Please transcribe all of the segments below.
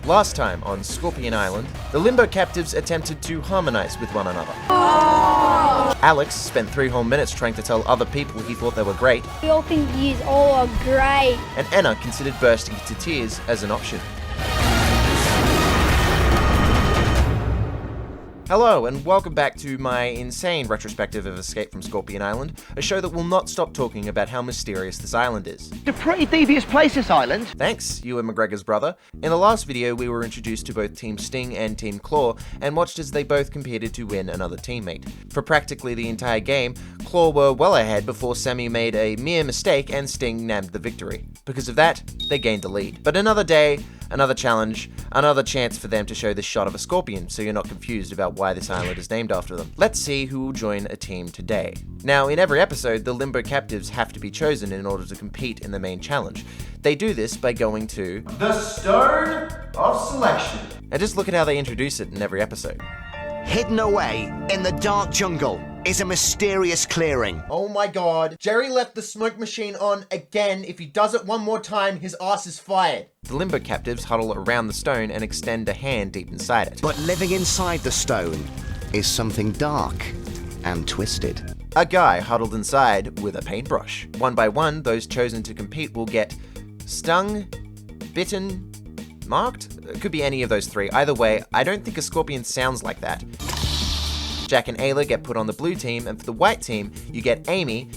Last time on Scorpion Island, the Limbo captives attempted to harmonize with one another. Alex spent 3 whole minutes trying to tell other people he thought they were great. We all think you all are great. And Anna considered bursting into tears as an option. Hello, and welcome back to my insane retrospective of Escape from Scorpion Island, a show that will not stop talking about how mysterious this island is. It's a pretty devious place, this island. Thanks, Ewan McGregor's brother. In the last video, we were introduced to both Team Sting and Team Claw, and watched as they both competed to win another teammate. For practically the entire game, Claw were well ahead before Sammy made a mere mistake and Sting nabbed the victory. Because of that, they gained the lead. But another day, another challenge, another chance for them to show this shot of a scorpion, so you're not confused about why this island is named after them. Let's see who will join a team today. Now, in every episode, the Limbo captives have to be chosen in order to compete in the main challenge. They do this by going to the Stone of Selection. And just look at how they introduce it in every episode. Hidden away in the dark jungle is a mysterious clearing. Oh my god, Jerry left the smoke machine on again. If he does it one more time, his ass is fired. The Limbo captives huddle around the stone and extend a hand deep inside it. But living inside the stone is something dark and twisted. A guy huddled inside with a paintbrush. One by one, those chosen to compete will get stung, bitten, marked? It could be any of those 3. Either way, I don't think a scorpion sounds like that. Jack and Ayla get put on the blue team, and for the white team, you get Amy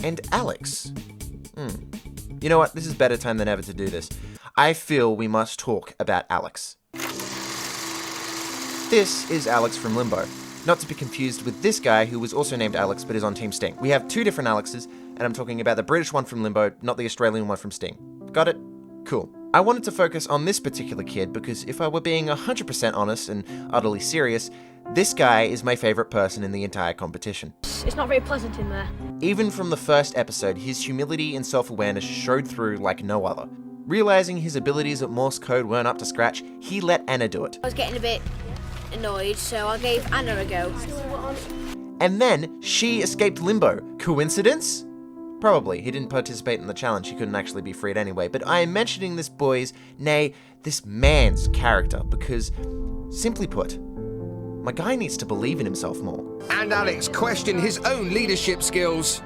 and Alex. You know what? This is better time than ever to do this. I feel we must talk about Alex. This is Alex from Limbo. Not to be confused with this guy who was also named Alex but is on Team Sting. We have 2 different Alexes, and I'm talking about the British one from Limbo, not the Australian one from Sting. Got it? Cool. I wanted to focus on this particular kid because if I were being 100% honest and utterly serious, this guy is my favorite person in the entire competition. It's not very pleasant in there. Even from the first episode, his humility and self-awareness showed through like no other. Realizing his abilities at Morse code weren't up to scratch, he let Anna do it. I was getting a bit annoyed, so I gave Anna a go. And then she escaped Limbo. Coincidence? Probably. He didn't participate in the challenge. He couldn't actually be freed anyway. But I am mentioning this boy's, nay, this man's character because, simply put, my guy needs to believe in himself more. And Alex questioned his own leadership skills.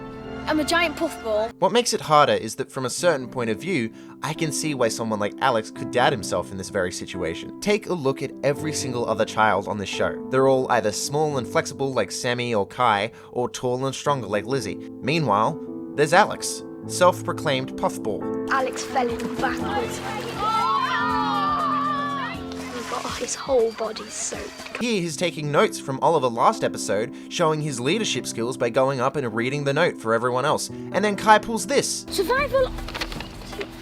I'm a giant puffball. What makes it harder is that from a certain point of view, I can see why someone like Alex could doubt himself in this very situation. Take a look at every single other child on this show. They're all either small and flexible like Sammy or Kai, or tall and stronger like Lizzie. Meanwhile, there's Alex, self-proclaimed puffball. Alex fell in backwards. His whole body's soaked. Here he's taking notes from Oliver last episode, showing his leadership skills by going up and reading the note for everyone else. And then Kai pulls this. Survival.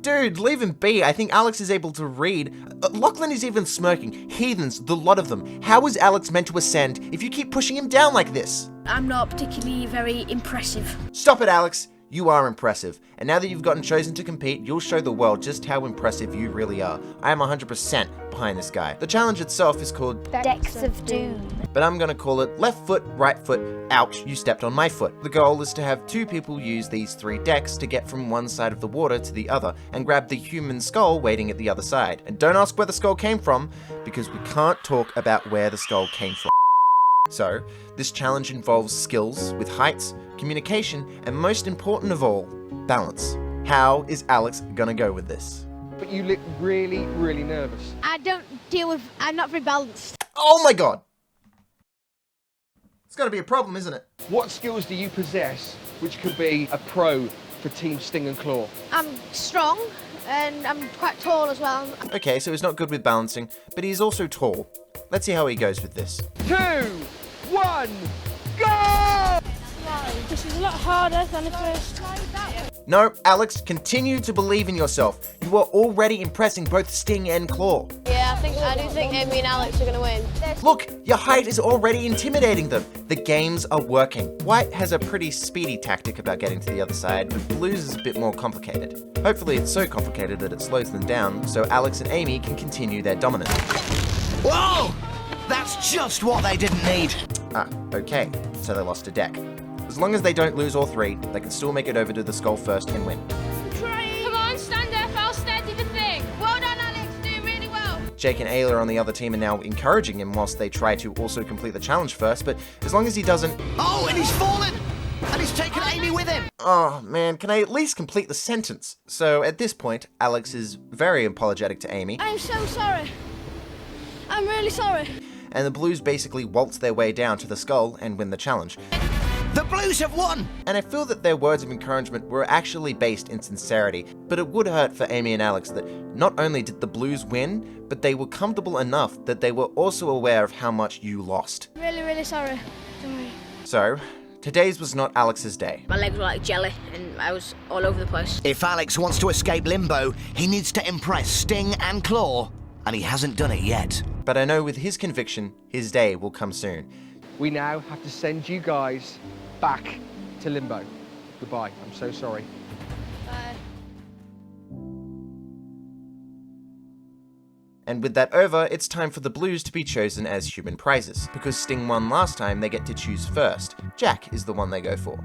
Dude, leave him be. I think Alex is able to read. Lachlan is even smirking. Heathens, the lot of them. How is Alex meant to ascend if you keep pushing him down like this? I'm not particularly very impressive. Stop it, Alex. You are impressive. And now that you've gotten chosen to compete, you'll show the world just how impressive you really are. I am 100% behind this guy. The challenge itself is called Decks of Doom. but I'm gonna call it left foot, right foot, ouch, you stepped on my foot. The goal is to have 2 people use these 3 decks to get from one side of the water to the other and grab the human skull waiting at the other side. And don't ask where the skull came from, because we can't talk about where the skull came from. So, this challenge involves skills with heights, communication, and most important of all, balance. How is Alex gonna go with this? But you look really, really nervous. I'm not very balanced. Oh my god! It's gotta be a problem, isn't it? What skills do you possess which could be a pro for Team Sting and Claw? I'm strong and I'm quite tall as well. Okay, so he's not good with balancing, but he's also tall. Let's see how he goes with this. 2, 1, go! This is a lot harder than the first. No, Alex, continue to believe in yourself. You are already impressing both Sting and Claw. Yeah, I do think Amy and Alex are going to win. Look, your height is already intimidating them. The games are working. White has a pretty speedy tactic about getting to the other side, but Blue's is a bit more complicated. Hopefully it's so complicated that it slows them down, so Alex and Amy can continue their dominance. Whoa! That's just what they didn't need. Ah, okay, so they lost a deck. As long as they don't lose all 3, they can still make it over to the skull first and win. Come on, stand up, I'll steady the thing. Well done, Alex, doing really well. Jake and Ayla on the other team are now encouraging him whilst they try to also complete the challenge first, but as long as he doesn't... Oh, and he's fallen! And he's taken Amy with him! Oh man, can I at least complete the sentence? So at this point, Alex is very apologetic to Amy. I'm so sorry. I'm really sorry. And the Blues basically waltz their way down to the skull and win the challenge. The Blues have won! And I feel that their words of encouragement were actually based in sincerity, but it would hurt for Amy and Alex that not only did the Blues win, but they were comfortable enough that they were also aware of how much you lost. Really, really sorry. Don't worry. So, today's was not Alex's day. My legs were like jelly and I was all over the place. If Alex wants to escape limbo, he needs to impress Sting and Claw, and he hasn't done it yet. But I know with his conviction, his day will come soon. We now have to send you guys back to limbo. Goodbye. I'm so sorry. Bye. And with that over, it's time for the Blues to be chosen as human prizes. Because Sting won last time, they get to choose first. Jack is the one they go for.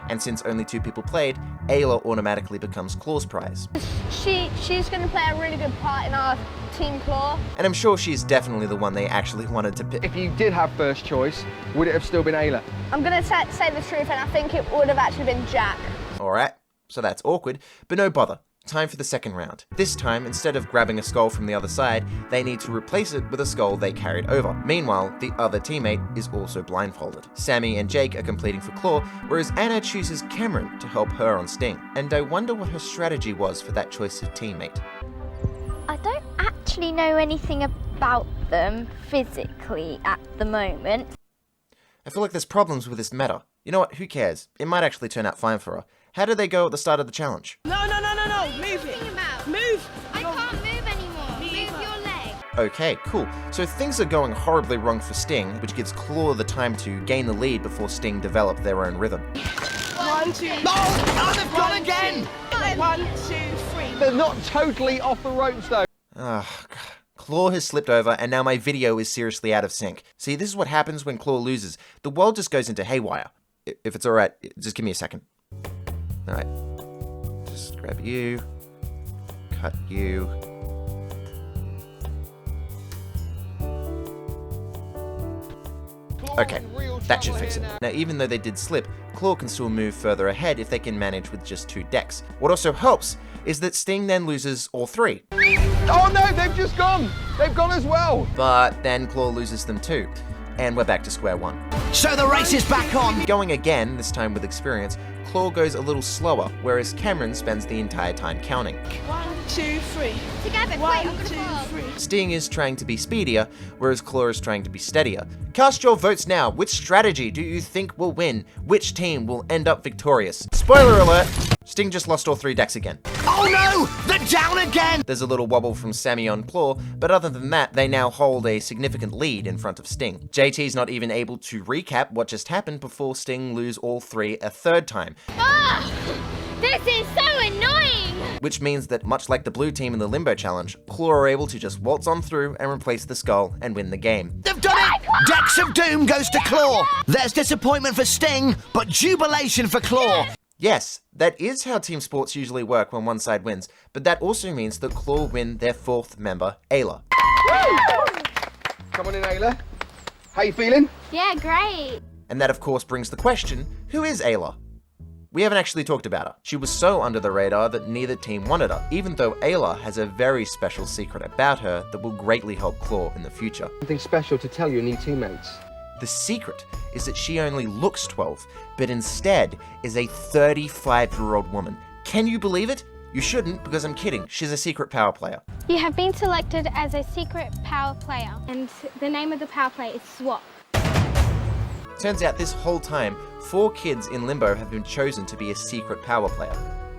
And since only 2 people played, Ayla automatically becomes Claw's prize. She's going to play a really good part in our Team Claw. And I'm sure she's definitely the one they actually wanted to pick. If you did have first choice, would it have still been Ayla? I'm going to say the truth, and I think it would have actually been Jack. Alright, so that's awkward, but no bother. Time for the second round. This time, instead of grabbing a skull from the other side, they need to replace it with a skull they carried over. Meanwhile, the other teammate is also blindfolded. Sammy and Jake are completing for Claw, whereas Anna chooses Cameron to help her on Sting. And I wonder what her strategy was for that choice of teammate. I don't actually know anything about them physically at the moment. I feel like there's problems with this meta. You know what, who cares? It might actually turn out fine for her. How did they go at the start of the challenge? No, move it. Move. I can't move anymore. Move your leg. Okay, cool. So things are going horribly wrong for Sting, which gives Claw the time to gain the lead before Sting develop their own rhythm. 1, 2. Oh, they've gone again! 1, 2, 3. They're not totally off the ropes, though. Ah, Claw has slipped over, and now my video is seriously out of sync. See, this is what happens when Claw loses. The world just goes into haywire. If it's alright, just give me a second. Alright. Just grab you. Cut you. Okay, that should fix it. Now, even though they did slip, Claw can still move further ahead if they can manage with just 2 decks. What also helps is that Sting then loses all 3. Oh no, they've just gone! They've gone as well! But then Claw loses them too. And we're back to square one. So the race is back on! Going again, this time with experience, Claw goes a little slower, whereas Cameron spends the entire time counting. 1, 2, 3. Together, 1, quick, I'm 2, gonna fall. 3. Sting is trying to be speedier, whereas Claw is trying to be steadier. Cast your votes now. Which strategy do you think will win? Which team will end up victorious? Spoiler alert! Sting just lost all 3 decks again. Oh no! They're down again! There's a little wobble from Sammy on Claw, but other than that, they now hold a significant lead in front of Sting. JT's not even able to recap what just happened before Sting lose all 3 a third time. Ah! This is so annoying! Which means that, much like the blue team in the Limbo Challenge, Claw are able to just waltz on through and replace the skull and win the game. They've done it! Decks of Doom goes to Claw! There's disappointment for Sting, but jubilation for Claw! Yes, that is how team sports usually work when one side wins, but that also means that Claw win their 4th member, Ayla. Come on in, Ayla. How you feeling? Yeah, great. And that of course brings the question, who is Ayla? We haven't actually talked about her. She was so under the radar that neither team wanted her, even though Ayla has a very special secret about her that will greatly help Claw in the future. Something special to tell your new teammates. The secret is that she only looks 12, but instead is a 35-year-old woman. Can you believe it? You shouldn't, because I'm kidding. She's a secret power player. You have been selected as a secret power player, and the name of the power play is Swap. Turns out this whole time, 4 kids in Limbo have been chosen to be a secret power player.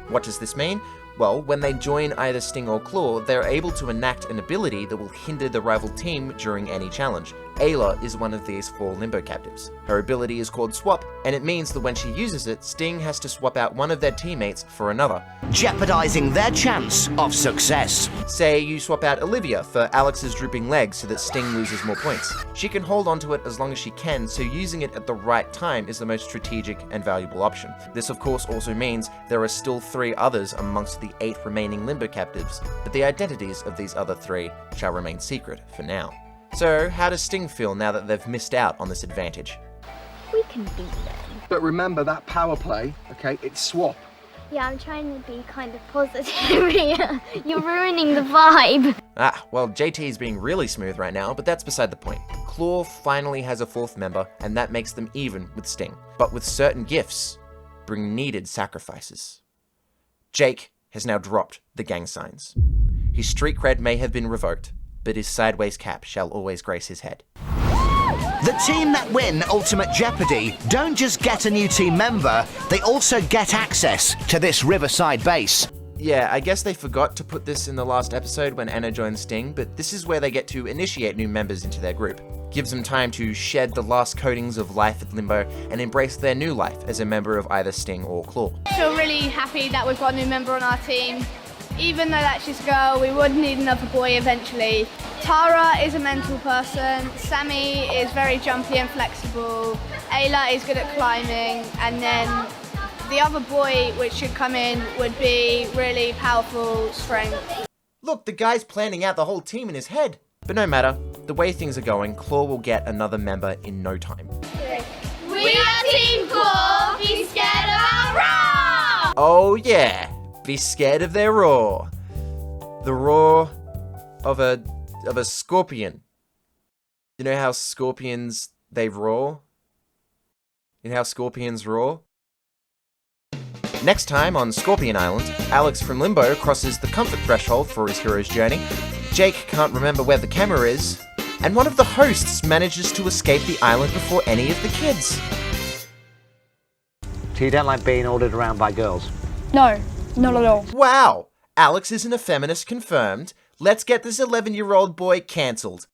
What does this mean? Well, when they join either Sting or Claw, they're able to enact an ability that will hinder the rival team during any challenge. Ayla is one of these 4 limbo captives. Her ability is called Swap, and it means that when she uses it, Sting has to swap out one of their teammates for another, jeopardizing their chance of success. Say you swap out Olivia for Alex's drooping leg so that Sting loses more points. She can hold onto it as long as she can, so using it at the right time is the most strategic and valuable option. This of course also means there are still 3 others amongst the 8 remaining limbo captives, but the identities of these other 3 shall remain secret for now. So, how does Sting feel now that they've missed out on this advantage? We can beat them. But remember that power play, okay, it's swap. Yeah, I'm trying to be kind of positive here. You're ruining the vibe. Well, JT's being really smooth right now, but that's beside the point. Claw finally has a 4th member, and that makes them even with Sting. But with certain gifts, bring needed sacrifices. Jake has now dropped the gang signs. His street cred may have been revoked, but his sideways cap shall always grace his head. The team that win Ultimate Jeopardy don't just get a new team member, they also get access to this Riverside base. Yeah, I guess they forgot to put this in the last episode when Anna joined Sting, but this is where they get to initiate new members into their group. Gives them time to shed the last coatings of life at Limbo and embrace their new life as a member of either Sting or Claw. I feel really happy that we've got a new member on our team. Even though that's just a girl, we would need another boy eventually. Tara is a mental person, Sammy is very jumpy and flexible, Ayla is good at climbing, and then the other boy which should come in would be really powerful strength. Look, the guy's planning out the whole team in his head. But no matter, the way things are going, Claw will get another member in no time. We are Team Claw, be scared of our roar! Oh yeah, be scared of their roar. The roar of a scorpion. You know how scorpions, they roar? You know how scorpions roar? Next time on Scorpion Island, Alex from Limbo crosses the comfort threshold for his hero's journey, Jake can't remember where the camera is, and one of the hosts manages to escape the island before any of the kids. So you don't like being ordered around by girls? No, not at all. Wow! Alex isn't a feminist confirmed. Let's get this 11-year-old boy cancelled.